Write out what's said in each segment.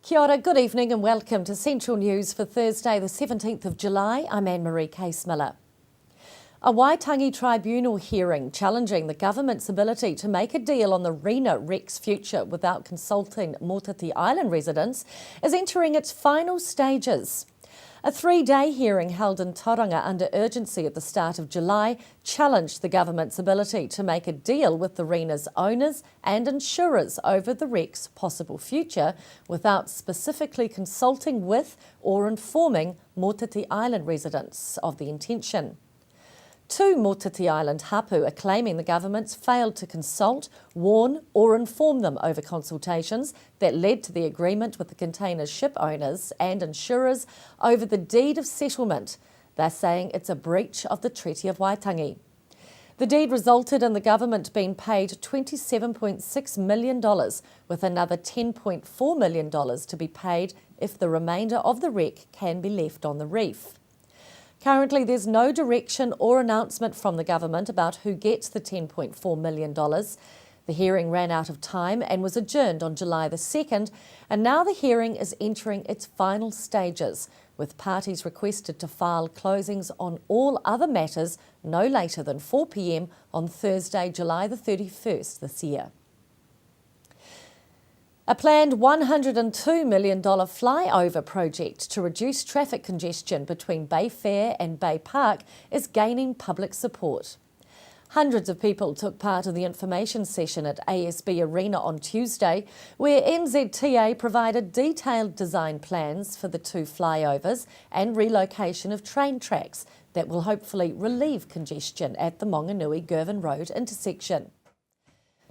Kia ora, good evening and welcome to Central News for Thursday the 17th of July. I'm Anne-Marie Case-Miller. A Waitangi Tribunal hearing challenging the government's ability to make a deal on the Rena wreck's future without consulting Motiti Island residents is entering its final stages. A 3-day hearing held in Tauranga under urgency at the start of July challenged the government's ability to make a deal with the Rena's owners and insurers over the wreck's possible future without specifically consulting with or informing Motiti Island residents of the intention. Two Motiti Island hapu are claiming the government's failed to consult, warn or inform them over consultations that led to the agreement with the container ship owners and insurers over the deed of settlement. They're saying it's a breach of the Treaty of Waitangi. The deed resulted in the government being paid $27.6 million, with another $10.4 million to be paid if the remainder of the wreck can be left on the reef. Currently, there's no direction or announcement from the government about who gets the $10.4 million. The hearing ran out of time and was adjourned on July the 2nd, and now the hearing is entering its final stages, with parties requested to file closings on all other matters no later than 4 p.m. on Thursday, July the 31st this year. A planned $102 million flyover project to reduce traffic congestion between Bay Fair and Bay Park is gaining public support. Hundreds of people took part in the information session at ASB Arena on Tuesday, where NZTA provided detailed design plans for the two flyovers and relocation of train tracks that will hopefully relieve congestion at the Maunganui-Girvan Road intersection.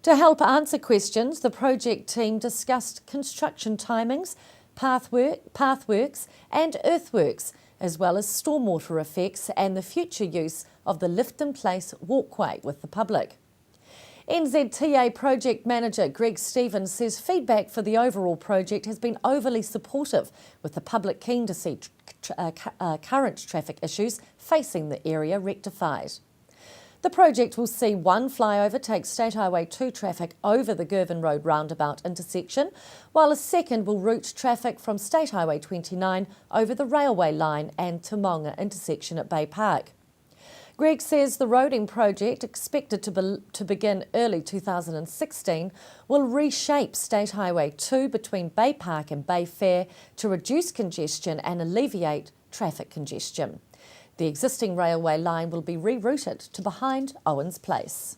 To help answer questions, the project team discussed construction timings, pathworks and earthworks, as well as stormwater effects and the future use of the Lifton Place walkway with the public. NZTA project manager Greg Stevens says feedback for the overall project has been overly supportive, with the public keen to see current traffic issues facing the area rectified. The project will see one flyover take State Highway 2 traffic over the Girvan Road roundabout intersection, while a second will route traffic from State Highway 29 over the railway line and Te Maunga intersection at Bay Park. Greg says the roading project, expected to begin early 2016, will reshape State Highway 2 between Bay Park and Bay Fair to reduce congestion and alleviate traffic congestion. The existing railway line will be rerouted to behind Owens Place.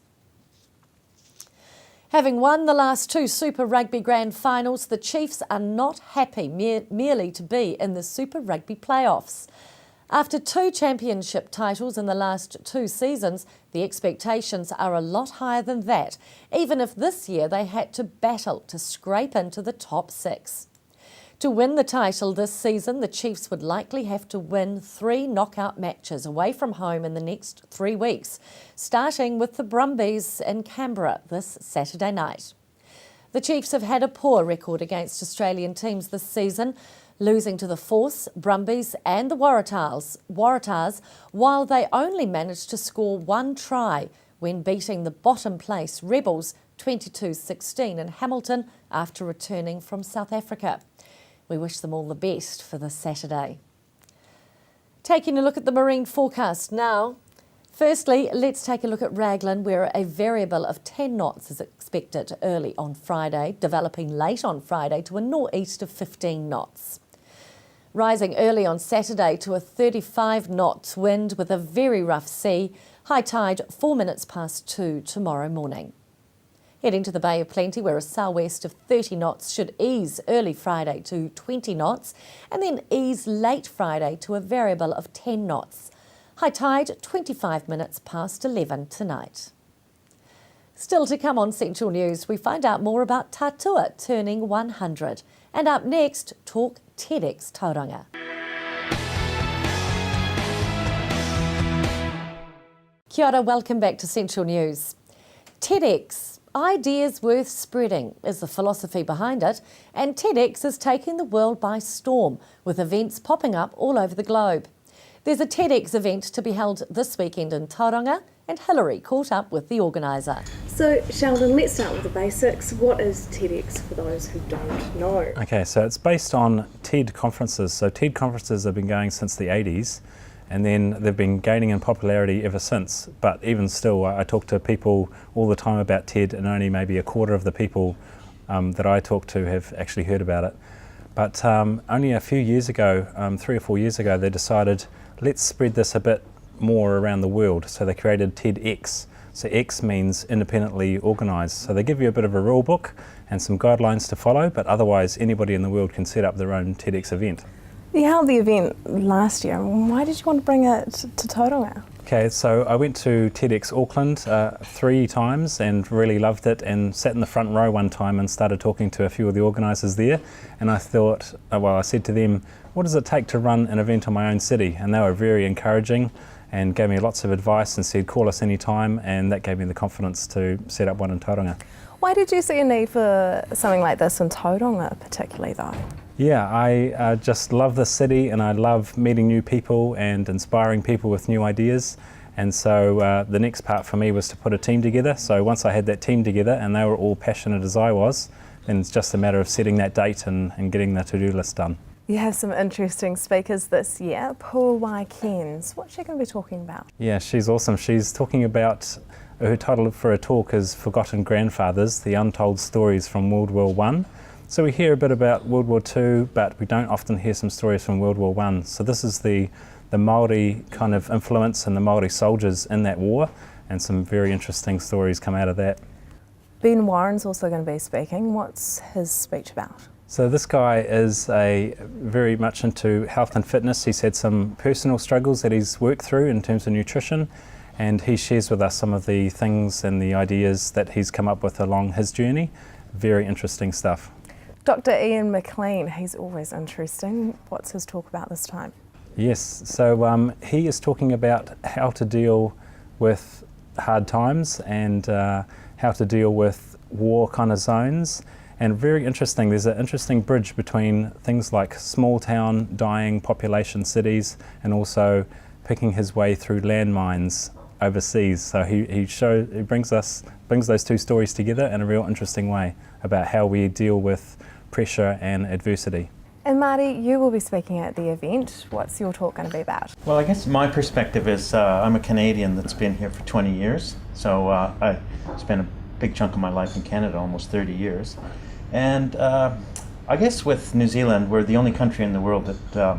Having won the last two Super Rugby Grand Finals, the Chiefs are not happy merely to be in the Super Rugby playoffs. After two championship titles in the last two seasons, the expectations are a lot higher than that, even if this year they had to battle to scrape into the top 6. To win the title this season, the Chiefs would likely have to win 3 knockout matches away from home in the next 3 weeks, starting with the Brumbies in Canberra this Saturday night. The Chiefs have had a poor record against Australian teams this season, losing to the Force, Brumbies and the Waratahs, while they only managed to score 1 try when beating the bottom place Rebels 22-16 in Hamilton after returning from South Africa. We wish them all the best for this Saturday. Taking a look at the marine forecast now. Firstly, let's take a look at Raglan, where a variable of 10 knots is expected early on Friday, developing late on Friday to a nor'east of 15 knots. Rising early on Saturday to a 35 knots wind with a very rough sea, high tide 4 minutes past 2 tomorrow morning. Heading to the Bay of Plenty, where a sou'west of 30 knots should ease early Friday to 20 knots and then ease late Friday to a variable of 10 knots. High tide 25 minutes past 11 tonight. Still to come on Central News, we find out more about Tatua turning 100. And up next, talk TEDx Tauranga. Kia ora, welcome back to Central News. TEDx, ideas worth spreading, is the philosophy behind it, and TEDx is taking the world by storm, with events popping up all over the globe. There's a TEDx event to be held this weekend in Tauranga, and Hillary caught up with the organiser. So Sheldon, let's start with the basics. What is TEDx for those who don't know? Okay, so it's based on TED conferences. So TED conferences have been going since the 80s, and then they've been gaining in popularity ever since. But even still, I talk to people all the time about TED, and only maybe a quarter of the people that I talk to have actually heard about it. But only a few years ago, 3 or 4 years ago, they decided, let's spread this a bit more around the world. So they created TEDx. So X means independently organised. So they give you a bit of a rule book and some guidelines to follow, but otherwise anybody in the world can set up their own TEDx event. You held the event last year. Why did you want to bring it to Tauranga? Okay, so I went to TEDx Auckland 3 times and really loved it, and sat in the front row one time and started talking to a few of the organisers there. And I thought, I said to them, what does it take to run an event in my own city? And they were very encouraging and gave me lots of advice and said, call us anytime, and that gave me the confidence to set up one in Tauranga. Why did you see a need for something like this in Tauranga particularly though? Yeah, I just love the city, and I love meeting new people and inspiring people with new ideas. And so the next part for me was to put a team together. So once I had that team together and they were all passionate as I was, then it's just a matter of setting that date and getting the to-do list done. You have some interesting speakers this year. Pū Kens, what's she going to be talking about? Yeah, she's awesome. She's talking about, her title for her talk is Forgotten Grandfathers, the Untold Stories from World War I. So we hear a bit about World War II, but we don't often hear some stories from World War I. So this is the Māori kind of influence and the Māori soldiers in that war, and some very interesting stories come out of that. Ben Warren's also going to be speaking. What's his speech about? So this guy is very much into health and fitness. He's had some personal struggles that he's worked through in terms of nutrition, and he shares with us some of the things and the ideas that he's come up with along his journey. Very interesting stuff. Dr. Ian McLean, he's always interesting. What's his talk about this time? Yes, so he is talking about how to deal with hard times and how to deal with war kind of zones. And very interesting, there's an interesting bridge between things like small town, dying population cities, and also picking his way through landmines overseas. So he brings those two stories together in a real interesting way about how we deal with pressure and adversity. And Marty, you will be speaking at the event. What's your talk going to be about? Well, I guess my perspective is I'm a Canadian that's been here for 20 years. So I spent a big chunk of my life in Canada, almost 30 years. And I guess with New Zealand, we're the only country in the world that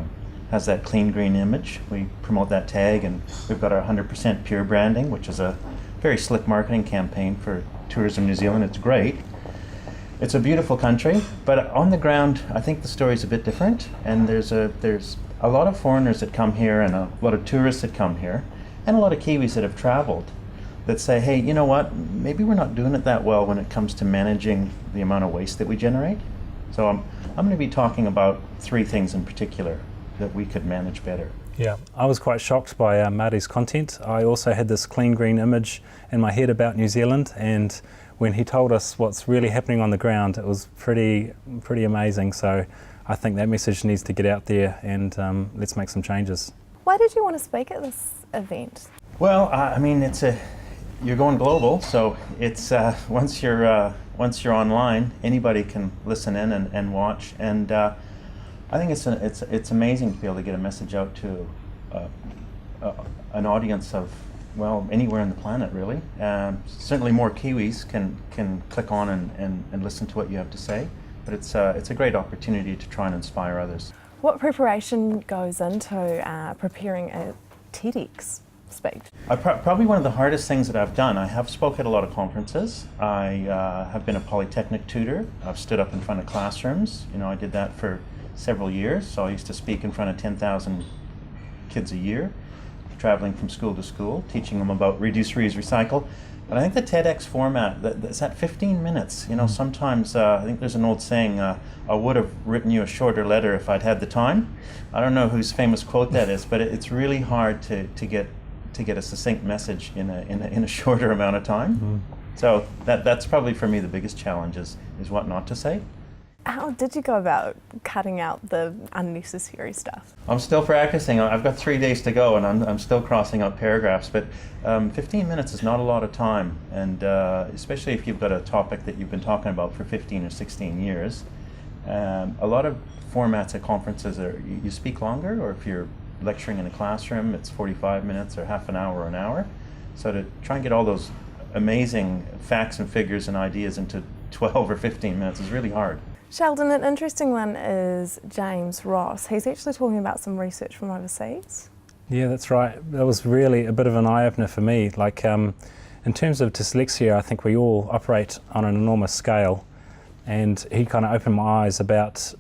has that clean green image. We promote that tag, and we've got our 100% pure branding, which is a very slick marketing campaign for Tourism New Zealand. It's great. It's a beautiful country, but on the ground, I think the story's a bit different. And there's a lot of foreigners that come here, and a lot of tourists that come here, and a lot of Kiwis that have traveled that say, hey, you know what, maybe we're not doing it that well when it comes to managing the amount of waste that we generate. So I'm going to be talking about 3 things in particular that we could manage better. Yeah, I was quite shocked by Māori's content. I also had this clean green image in my head about New Zealand, and when he told us what's really happening on the ground, it was pretty amazing. So I think that message needs to get out there, and let's make some changes. Why did you want to speak at this event? Well, I mean, you're going global, so it's once you're online, anybody can listen in and watch, and I think it's amazing to be able to get a message out to an audience of, well, anywhere on the planet, really. Certainly more Kiwis can click on and listen to what you have to say, but it's a great opportunity to try and inspire others. What preparation goes into preparing a TEDx speech? Probably one of the hardest things that I've done. I have spoken at a lot of conferences. I have been a polytechnic tutor. I've stood up in front of classrooms. I did that for several years. So I used to speak in front of 10,000 kids a year, traveling from school to school, teaching them about reduce, reuse, recycle. But I think the TEDx format, that's at 15 minutes. Sometimes I think there's an old saying, I would have written you a shorter letter if I'd had the time. I don't know whose famous quote that is, but it's really hard to get a succinct message in a shorter amount of time. So that's probably for me the biggest challenge is what not to say. How did you go about cutting out the unnecessary stuff? I'm still practicing. I've got 3 days to go, and I'm still crossing out paragraphs. But 15 minutes is not a lot of time, and especially if you've got a topic that you've been talking about for 15 or 16 years. A lot of formats at conferences are you speak longer, or if you're lecturing in a classroom, it's 45 minutes or half an hour or an hour. So to try and get all those amazing facts and figures and ideas into 12 or 15 minutes is really hard. Sheldon, an interesting one is James Ross. He's actually talking about some research from overseas. Yeah, that's right. That was really a bit of an eye-opener for me. Like, in terms of dyslexia, I think we all operate on an enormous scale, and he kind of opened my eyes about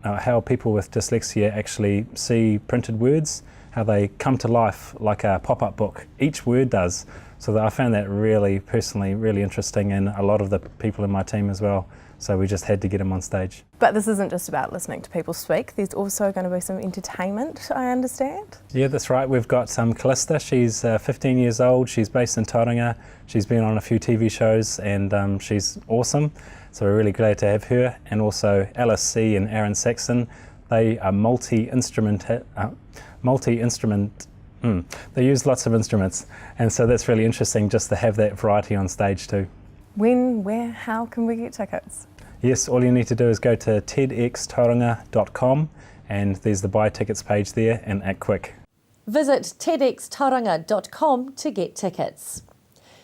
how people with dyslexia actually see printed words, how they come to life like a pop-up book. Each word does. So I found that personally really interesting, and a lot of the people in my team as well. So we just had to get him on stage. But this isn't just about listening to people speak. There's also going to be some entertainment, I understand. Yeah, that's right. We've got Callista. She's 15 years old. She's based in Tauranga. She's been on a few TV shows, and she's awesome. So we're really glad to have her. And also Alice C. and Aaron Saxon. They are multi-instrument. They use lots of instruments, and so that's really interesting just to have that variety on stage too. When, where, how can we get tickets? Yes, all you need to do is go to tedxtauranga.com, and there's the buy tickets page there, and act quick. Visit tedxtauranga.com to get tickets.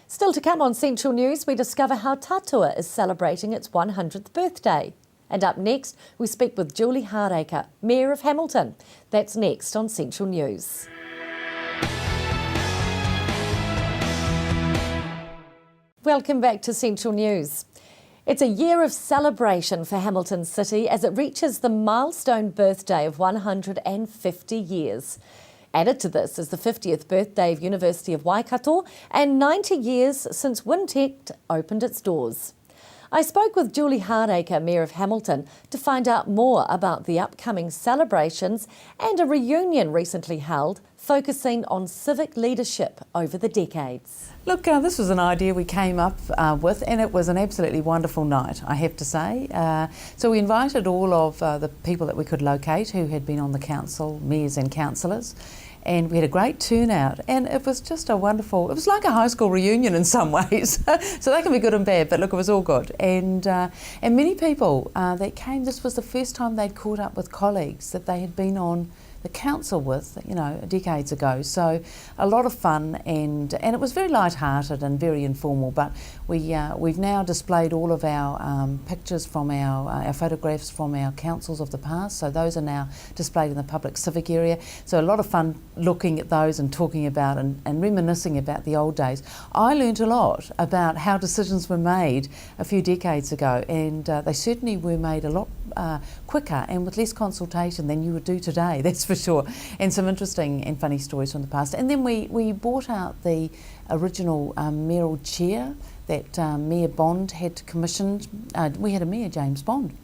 Still to come on Central News, we discover how Tatua is celebrating its 100th birthday. And up next, we speak with Julie Hardacre, Mayor of Hamilton. That's next on Central News. Welcome back to Central News. It's a year of celebration for Hamilton City as it reaches the milestone birthday of 150 years. Added to this is the 50th birthday of University of Waikato and 90 years since Wintec opened its doors. I spoke with Julie Hardacre, Mayor of Hamilton, to find out more about the upcoming celebrations and a reunion recently held focusing on civic leadership over the decades. Look, this was an idea we came up with, and it was an absolutely wonderful night, I have to say. So we invited all of the people that we could locate who had been on the council, mayors and councillors, and we had a great turnout, and it was just a wonderful, it was like a high school reunion in some ways. So that can be good and bad, but look, it was all good. And many people that came, this was the first time they'd caught up with colleagues that they had been on the council with, decades ago. So a lot of fun, and it was very light-hearted and very informal. But we've now displayed all of our pictures from our photographs from our councils of the past. So those are now displayed in the public civic area. So a lot of fun looking at those and talking about and reminiscing about the old days. I learnt a lot about how decisions were made a few decades ago, and they certainly were made a lot quicker and with less consultation than you would do today, that's for sure, and some interesting and funny stories from the past. And then we brought out the original mayoral chair that Mayor Bond had commissioned. We had a mayor, James Bond,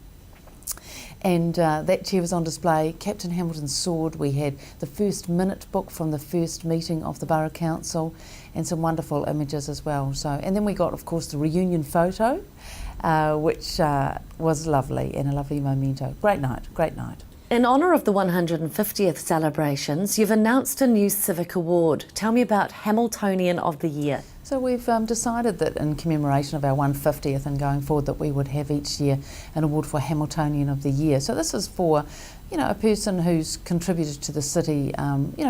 and that chair was on display. Captain Hamilton's sword. We had the first minute book from the first meeting of the Borough Council, and some wonderful images as well. So, and then we got, of course, the reunion photo, which was lovely and a lovely memento. Great night, great night. In honour of the 150th celebrations, you've announced a new civic award. Tell me about Hamiltonian of the Year. So we've decided that in commemoration of our 150th and going forward that we would have each year an award for Hamiltonian of the Year. So this is for, a person who's contributed to the city,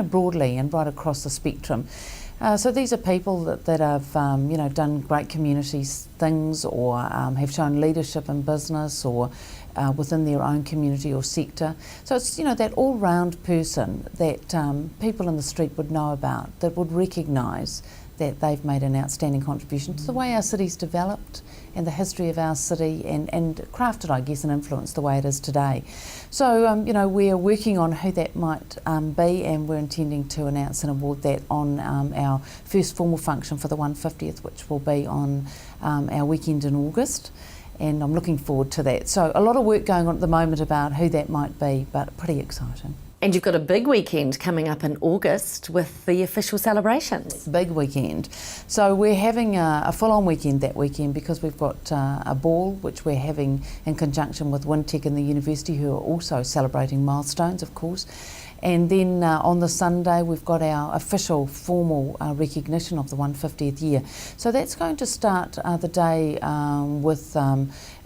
broadly and right across the spectrum. So these are people that have, done great community things, or have shown leadership in business, or within their own community or sector. So it's, that all-round person that people in the street would know about, that would recognise that they've made an outstanding contribution to the way our city's developed and the history of our city, and crafted, I guess, and influenced the way it is today. So, we're working on who that might be, and we're intending to announce an award that on our first formal function for the 150th, which will be on our weekend in August. And I'm looking forward to that. So a lot of work going on at the moment about who that might be, but pretty exciting. And you've got a big weekend coming up in August with the official celebrations. Big weekend. So we're having a full-on weekend that weekend because we've got a ball which we're having in conjunction with Wintec and the university, who are also celebrating milestones, of course. And then on the Sunday we've got our official formal recognition of the 150th year. So that's going to start the day with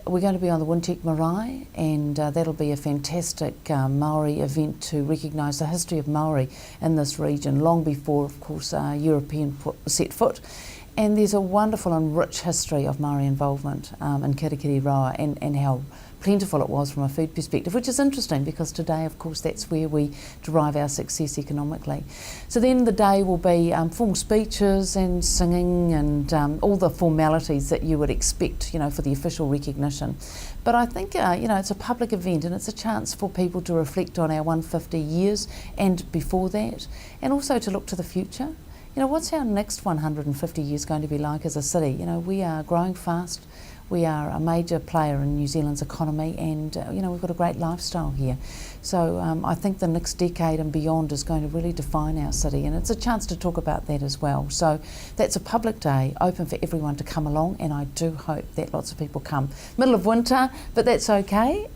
we're going to be on the Wintec Marae, and that'll be a fantastic Maori event to recognise the history of Maori in this region, long before, of course, European set foot. And there's a wonderful and rich history of Maori involvement in Kirikiriroa, and how plentiful it was from a food perspective, which is interesting because today, of course, that's where we derive our success economically. So then the day will be formal speeches and singing and all the formalities that you would expect, you know, for the official recognition. But I think, you know, it's a public event and it's a chance for people to reflect on our 150 years and before that, and also to look to the future. You know, what's our next 150 years going to be like as a city? You know, we are growing fast. We are a major player in New Zealand's economy, and you know, we've got a great lifestyle here. So I think the next decade and beyond is going to really define our city, and it's a chance to talk about that as well. So that's a public day, open for everyone to come along, and I do hope that lots of people come. Middle of winter, but that's okay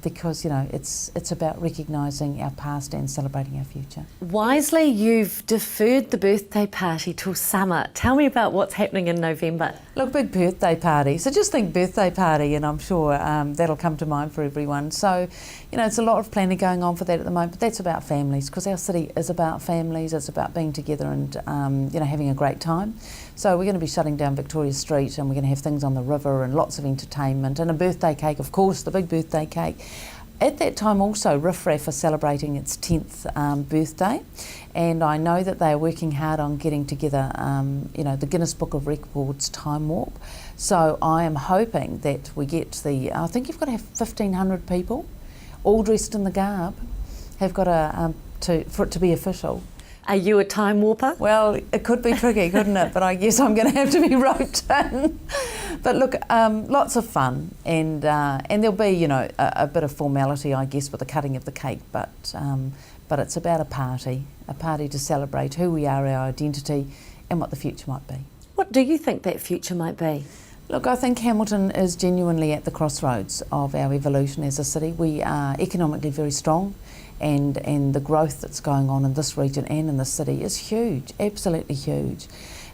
because, you know, it's about recognising our past and celebrating our future. Wisely, you've deferred the birthday party till summer. Tell me about what's happening in November. Look, big birthday party. So just think birthday party, and I'm sure that'll come to mind for everyone. So, you know, it's a lot of planning going on for that at the moment, but that's about families, because our city is about families. It's about being together and, you know, having a great time. So we're going to be shutting down Victoria Street, and we're going to have things on the river and lots of entertainment and a birthday cake, of course, the big birthday cake. At that time also, Riff Raff are celebrating its 10th birthday, and I know that they are working hard on getting together, you know, the Guinness Book of Records time warp. So I am hoping that we get I think you've got to have 1,500 people, all dressed in the garb, have got for it to be official. Are you a time warper? Well, it could be tricky, couldn't it? But I guess I'm going to have to be roped in. But look, lots of fun, and there'll be, you know, a bit of formality, I guess, with the cutting of the cake. But it's about a party to celebrate who we are, our identity, and what the future might be. What do you think that future might be? Look, I think Hamilton is genuinely at the crossroads of our evolution as a city. We are economically very strong, and the growth that's going on in this region and in the city is huge, absolutely huge.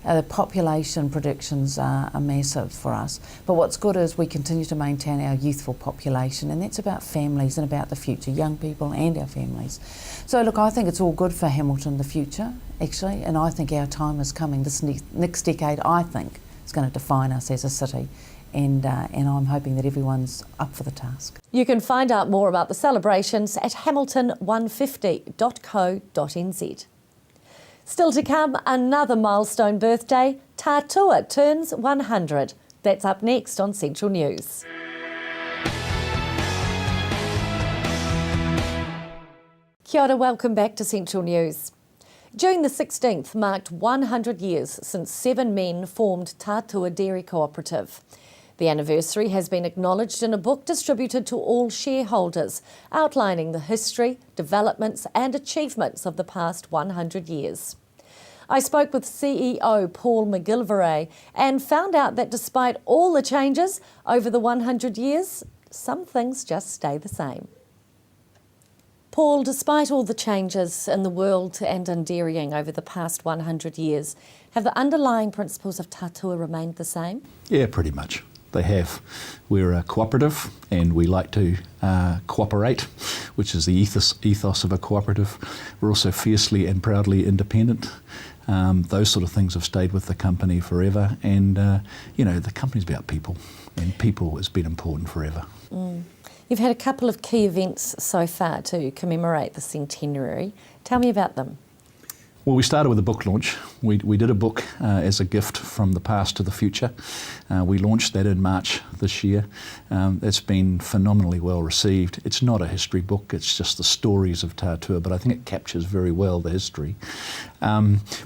The population predictions are massive for us, but what's good is we continue to maintain our youthful population, and that's about families and about the future, young people and our families. So look, I think it's all good for Hamilton, the future, actually, and I think our time is coming. This next decade, I think, is going to define us as a city. And I'm hoping that everyone's up for the task. You can find out more about the celebrations at hamilton150.co.nz. Still to come, another milestone birthday. Tatua turns 100. That's up next on Central News. Kia ora, welcome back to Central News. June the 16th marked 100 years since 7 men formed Tatua Dairy Cooperative. The anniversary has been acknowledged in a book distributed to all shareholders, outlining the history, developments and achievements of the past 100 years. I spoke with CEO Paul McGillivray and found out that despite all the changes over the 100 years, some things just stay the same. Paul, despite all the changes in the world and in dairying over the past 100 years, have the underlying principles of Tatua remained the same? Yeah, pretty much. They have. We're a cooperative and we like to cooperate, which is the ethos of a cooperative. We're also fiercely and proudly independent. Those sort of things have stayed with the company forever, and you know, the company's about people, and people has been important forever. You've had a couple of key events so far to commemorate the centenary. Tell me about them. Well, we started with a book launch. We did a book as a gift from the past to the future. We launched that in March this year. It's been phenomenally well received. It's not a history book, it's just the stories of Tatua, but I think it captures very well the history.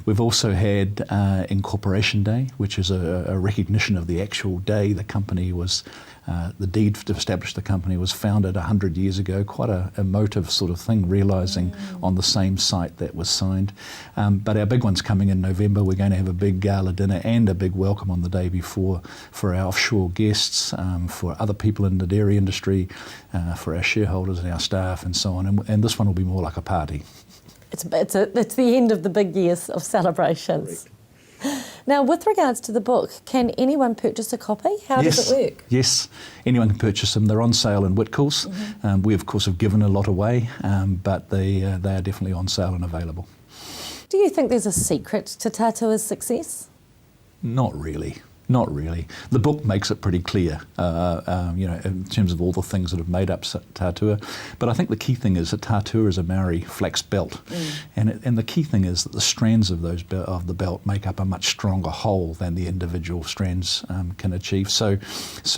We've also had Incorporation Day, which is a recognition of the actual day the company was, the deed to establish the company was founded 100 years ago, quite a emotive sort of thing, realising on the same site that was signed. But our big one's coming in November. We're going to have a big gala dinner and a big welcome on the day before for our offshore guests, for other people in the dairy industry, for our shareholders and our staff and so on. And this one will be more like a party. It's the end of the big years of celebrations. Correct. Now, with regards to the book, can anyone purchase a copy? How does it work? Yes, anyone can purchase them. They're on sale in Whitcoulls. We, of course, have given a lot away, but they are definitely on sale and available. Do you think there's a secret to Tatua's success? Not really. Not really. The book makes it pretty clear, in terms of all the things that have made up Tatua. But I think the key thing is that Tatua is a Maori flax belt, and the key thing is that the strands of the belt make up a much stronger whole than the individual strands can achieve. So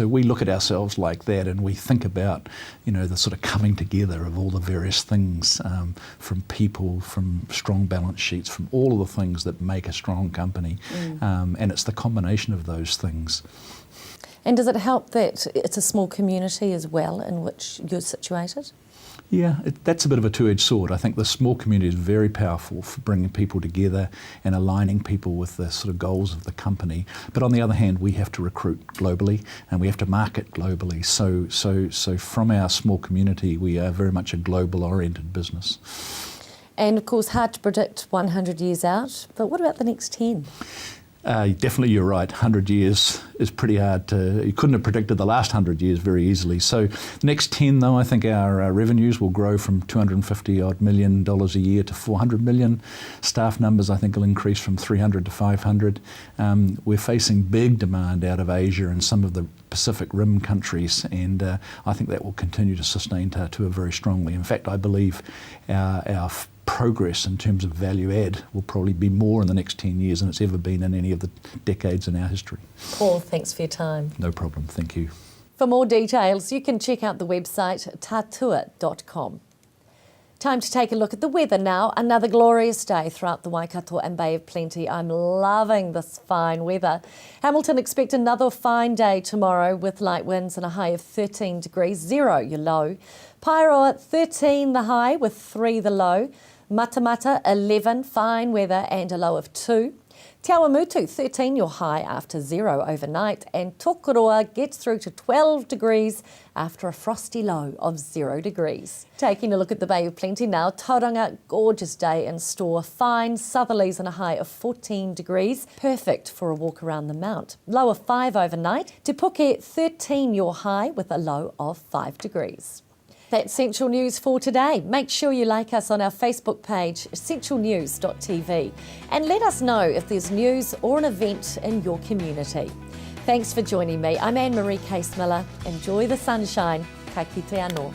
we look at ourselves like that, and we think about, the sort of coming together of all the various things, from people, from strong balance sheets, from all of the things that make a strong company, and it's the combination of those things. And does it help that it's a small community as well in which you're situated? Yeah, that's a bit of a two-edged sword. I think the small community is very powerful for bringing people together and aligning people with the sort of goals of the company. But on the other hand, we have to recruit globally and we have to market globally. So from our small community, we are very much a global-oriented business. And of course, hard to predict 100 years out, but what about the next 10? Definitely, you're right. 100 years is pretty hard to. You couldn't have predicted the last 100 years very easily. So, the next 10, though, I think our revenues will grow from $250 million a year to $400 million. Staff numbers, I think, will increase from 300 to 500. We're facing big demand out of Asia and some of the Pacific Rim countries, and I think that will continue to sustain Tatua very strongly. In fact, I believe our progress in terms of value add will probably be more in the next 10 years than it's ever been in any of the decades in our history. Paul, thanks for your time. No problem, thank you. For more details, you can check out the website tatua.com. Time to take a look at the weather now. Another glorious day throughout the Waikato and Bay of Plenty. I'm loving this fine weather. Hamilton expect another fine day tomorrow with light winds and a high of 13 degrees, 0 your low. Paeroa 13 the high with 3 the low. Matamata 11 fine weather and a low of 2. Te Awamutu 13 your high after 0 overnight, and Tokoroa gets through to 12 degrees after a frosty low of 0 degrees. Taking a look at the Bay of Plenty now, Tauranga, gorgeous day in store, fine southerlies and a high of 14 degrees, perfect for a walk around the mount. Low of 5 overnight, Te Puke 13 your high with a low of 5 degrees. That's Central News for today. Make sure you like us on our Facebook page, centralnews.tv, and let us know if there's news or an event in your community. Thanks for joining me. I'm Anne-Marie Case-Miller. Enjoy the sunshine. Ka kite anō.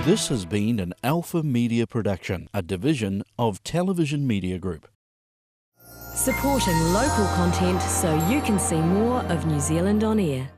This has been an Alpha Media production, a division of Television Media Group. Supporting local content so you can see more of New Zealand on air.